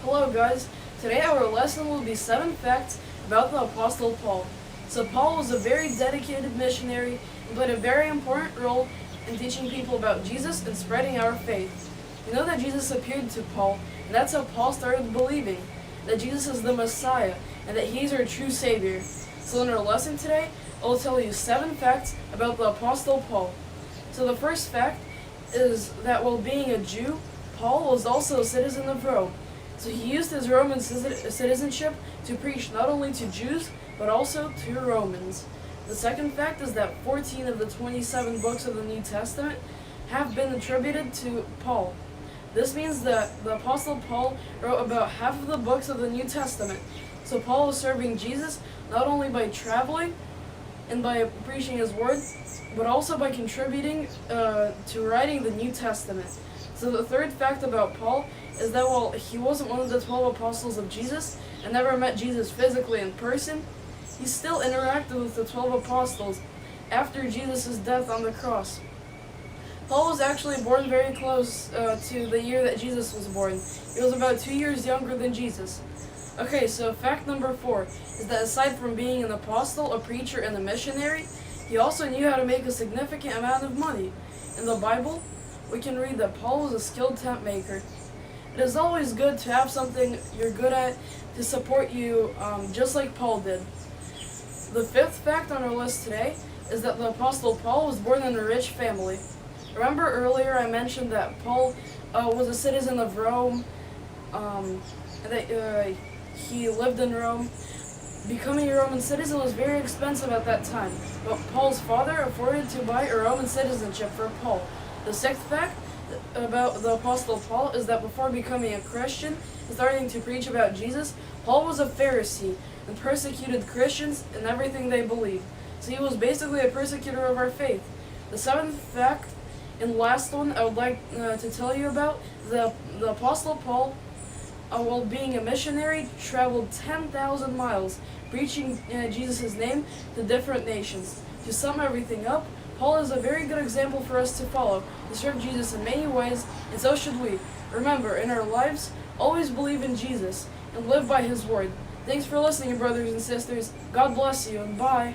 Hello guys, today our lesson will be 7 facts about the Apostle Paul. So Paul was a very dedicated missionary and played a very important role in teaching people about Jesus and spreading our faith. We know that Jesus appeared to Paul, and that's how Paul started believing that Jesus is the Messiah and that he's our true Savior. So in our lesson today, I will tell you 7 facts about the Apostle Paul. So the first fact is that while being a Jew, Paul was also a citizen of Rome. So he used his Roman citizenship to preach not only to Jews, but also to Romans. The second fact is that 14 of the 27 books of the New Testament have been attributed to Paul. This means that the Apostle Paul wrote about half of the books of the New Testament. So Paul was serving Jesus not only by traveling and by preaching his word, but also by contributing to writing the New Testament. So the third fact about Paul is that while he wasn't one of the 12 apostles of Jesus and never met Jesus physically in person, he still interacted with the 12 apostles after Jesus' death on the cross. Paul was actually born very close to the year that Jesus was born. He was about 2 years younger than Jesus. Okay, so fact number 4 is that aside from being an apostle, a preacher, and a missionary, he also knew how to make a significant amount of money. In the Bible, we can read that Paul was a skilled tent maker. It is always good to have something you're good at to support you, just like Paul did. The fifth fact on our list today is that the Apostle Paul was born in a rich family. Remember earlier I mentioned that Paul was a citizen of Rome, and that he lived in Rome. Becoming a Roman citizen was very expensive at that time, but Paul's father afforded to buy a Roman citizenship for Paul. The sixth fact about the Apostle Paul is that before becoming a Christian and starting to preach about Jesus, Paul was a Pharisee and persecuted Christians in everything they believed. So he was basically a persecutor of our faith. The seventh fact and last one I would like to tell you about, the Apostle Paul, while being a missionary, traveled 10,000 miles preaching Jesus' name to different nations. To sum everything up, Paul is a very good example for us to follow, to serve Jesus in many ways, and so should we. Remember, in our lives, always believe in Jesus and live by his word. Thanks for listening, brothers and sisters. God bless you, and bye.